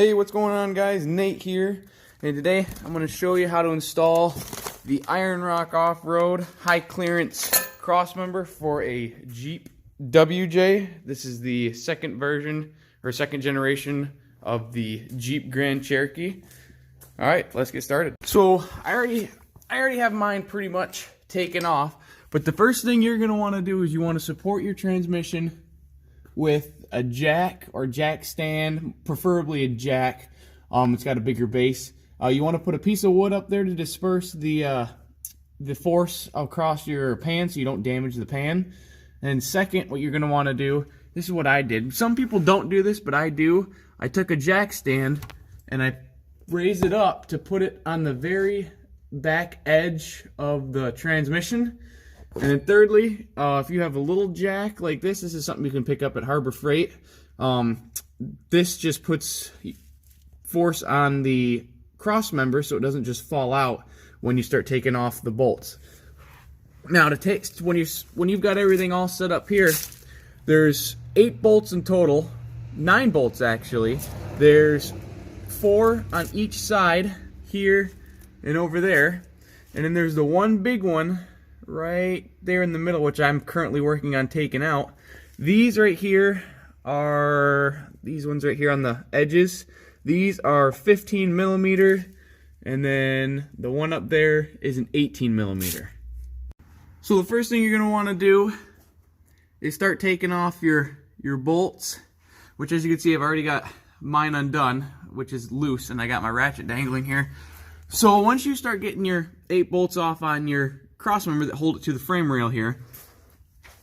Hey, what's going on, guys? Nate here, and today I'm going to show you how to install the Iron Rock Offroad high clearance crossmember for a Jeep WJ. This is the second version or second generation of the Jeep Grand Cherokee. All right, let's get started. So I already have mine pretty much taken off, but the first thing you're going to want to do is you want to support your transmission with a jack or jack stand, preferably a jack. It's got a bigger base. You want to put a piece of wood up there to disperse the force across your pan so you don't damage the pan. And second, what you're going to want to do, this is what I did. Some people don't do this, but I do. I took a jack stand and I raised it up to put it on the very back edge of the transmission. And then thirdly, if you have a little jack like this is something you can pick up at Harbor Freight. This just puts force on the cross member so it doesn't just fall out when you start taking off the bolts. Now, when you've got everything all set up here, there's 8 bolts in total, 9 bolts actually. There's 4 on each side here and over there, and then there's the one big one right there in the middle, which I'm currently working on taking out. These right here are, these ones right here on the edges, these are 15 millimeter, and then the one up there is an 18 millimeter. So the first thing you're going to want to do is start taking off your bolts, which as you can see I've already got mine undone, which is loose, and I got my ratchet dangling here. So once you start getting your 8 bolts off on your crossmember that hold it to the frame rail here,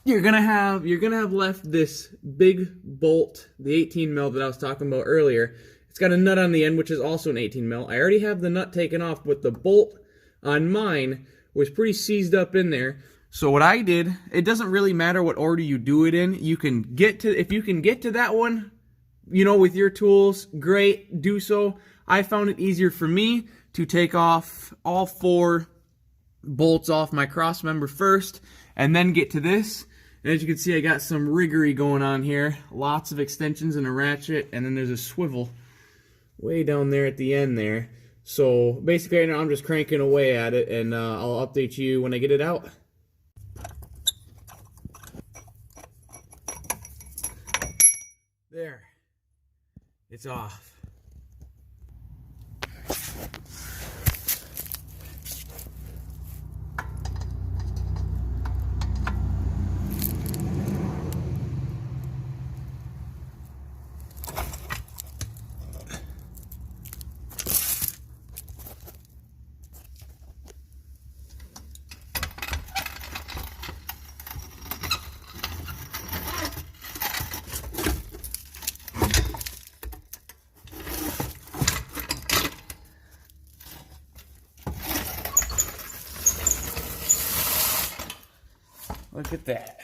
you're gonna have left this big bolt, the 18 mil that I was talking about earlier. It's got a nut on the end, which is also an 18 mil. I already have the nut taken off, but the bolt on mine was pretty seized up in there. So what I did, it doesn't really matter what order you do it in. You can get to, if you can get to that one, you know, with your tools, great, do so. I found it easier for me to take off all 4 bolts off my cross member first and then get to this. And as you can see, I got some riggery going on here, lots of extensions and a ratchet, and then there's a swivel way down there at the end there. So basically right now I'm just cranking away at it, and I'll update you when I get it out. There, it's off. Look at that.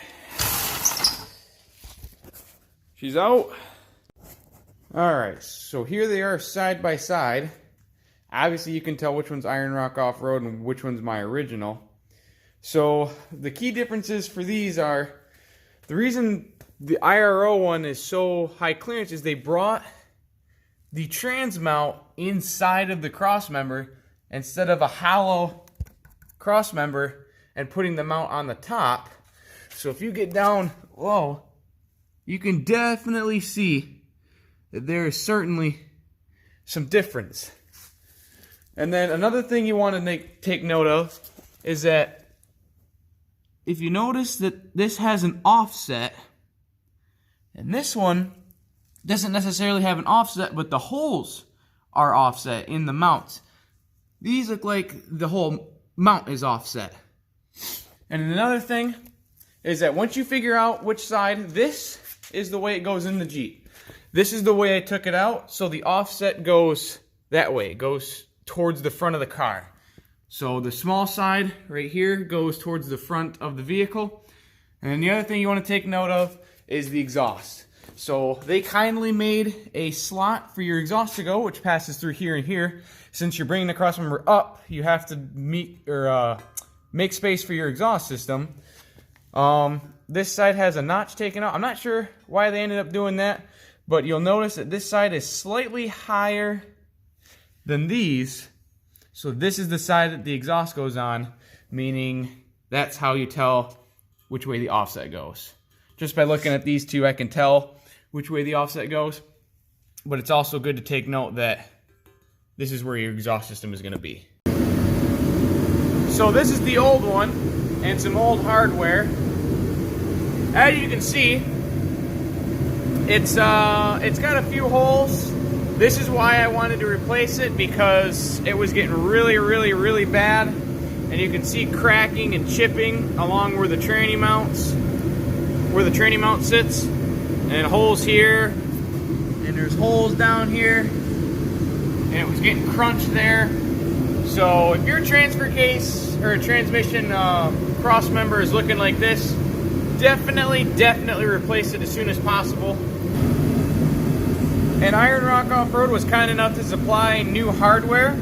She's out. Alright, so here they are side by side. Obviously you can tell which one's Iron Rock Offroad and which one's my original. So the key differences for these are, the reason the IRO one is so high clearance is they brought the trans mount inside of the cross member instead of a hollow cross member and putting the mount on the top. So if you get down low, you can definitely see that there is certainly some difference. And then another thing you want to take note of is that if you notice that this has an offset, and this one doesn't necessarily have an offset, but the holes are offset in the mounts. These look like the whole mount is offset. And another thing is that once you figure out which side, this is the way it goes in the Jeep. This is the way I took it out, so the offset goes that way. It goes towards the front of the car. So the small side right here goes towards the front of the vehicle. And then the other thing you want to take note of is the exhaust. So they kindly made a slot for your exhaust to go, which passes through here and here. Since you're bringing the crossmember up, you have to make space for your exhaust system. This side has a notch taken out. I'm not sure why they ended up doing that, but you'll notice that this side is slightly higher than these. So this is the side that the exhaust goes on, meaning that's how you tell which way the offset goes. Just by looking at these two, I can tell which way the offset goes. But it's also good to take note that this is where your exhaust system is going to be. So this is the old one and some old hardware. As you can see, it's got a few holes. This is why I wanted to replace it, because it was getting really bad. And you can see cracking and chipping along where the tranny mount sits, and holes here, and there's holes down here, and it was getting crunched there. So if your transfer case or transmission cross member is looking like this, definitely replace it as soon as possible. And Iron Rock Offroad was kind enough to supply new hardware.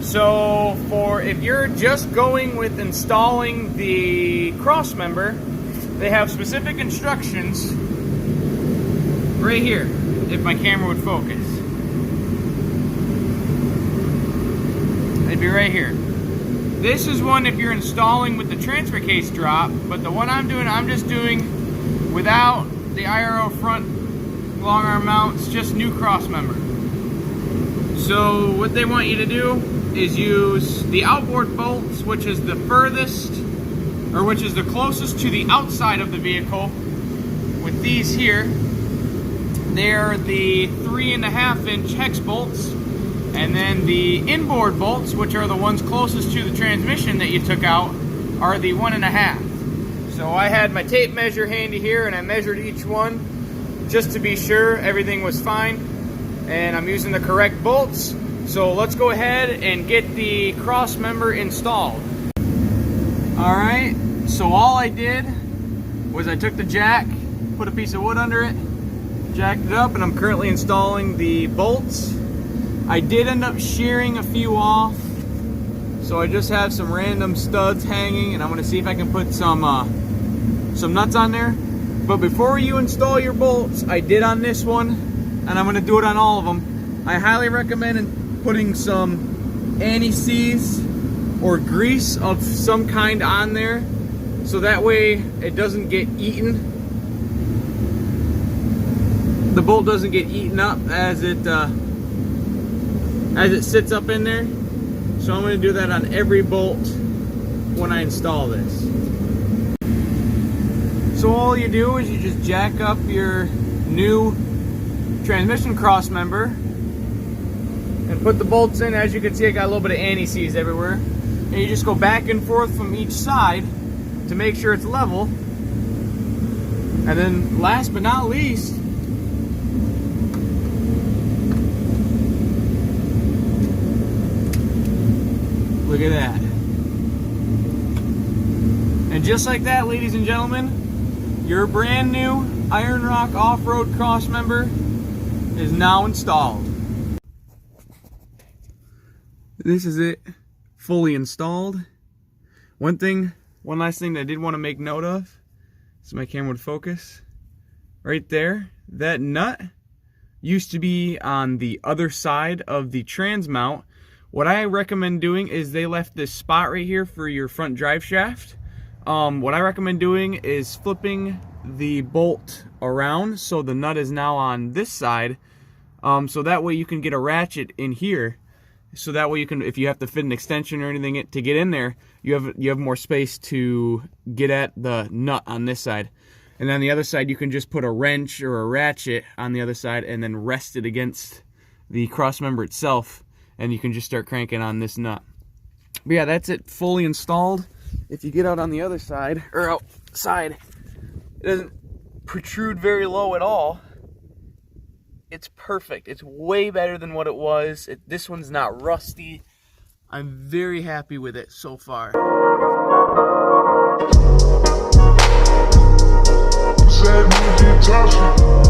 So if you're just going with installing the cross member, they have specific instructions right here, if my camera would focus. It'd be right here. This is one if you're installing with the transfer case drop, but the one I'm doing, I'm just doing without the IRO front long arm mounts, just new cross member. So what they want you to do is use the outboard bolts, which is the furthest, or which is the closest to the outside of the vehicle. With these here, they're the 3.5-inch hex bolts, and then the inboard bolts, which are the ones closest to the transmission that you took out, are the 1.5. So I had my tape measure handy here, and I measured each one just to be sure everything was fine, and I'm using the correct bolts. So let's go ahead and get the cross member installed. Alright, so all I did was I took the jack, put a piece of wood under it, jacked it up, and I'm currently installing the bolts. I did end up shearing a few off, so I just have some random studs hanging, and I'm going to see if I can put some nuts on there. But before you install your bolts, I did on this one, and I'm going to do it on all of them. I highly recommend putting some anti-seize or grease of some kind on there, so that way it doesn't get eaten. The bolt doesn't get eaten up as it sits up in there. So I'm going to do that on every bolt when I install this. So all you do is you just jack up your new transmission cross member and put the bolts in. As you can see, I got a little bit of anti-seize everywhere. And you just go back and forth from each side to make sure it's level. And then last but not least, look at that. And just like that, ladies and gentlemen, your brand new Iron Rock Offroad cross member is now installed. This is it, fully installed. One last thing that I did want to make note of, so my camera would focus. Right there, that nut used to be on the other side of the trans mount. What I recommend doing is they left this spot right here for your front drive shaft. What I recommend doing is flipping the bolt around so the nut is now on this side, so that way you can get a ratchet in here, so that way you can, if you have to fit an extension or anything to get in there, you have more space to get at the nut on this side. And on the other side, you can just put a wrench or a ratchet on the other side and then rest it against the cross member itself, and you can just start cranking on this nut. But yeah, that's it, fully installed. If you get out on the other side, or outside, it doesn't protrude very low at all. It's perfect. It's way better than what it was. This one's not rusty. I'm very happy with it so far. Said you did touch me.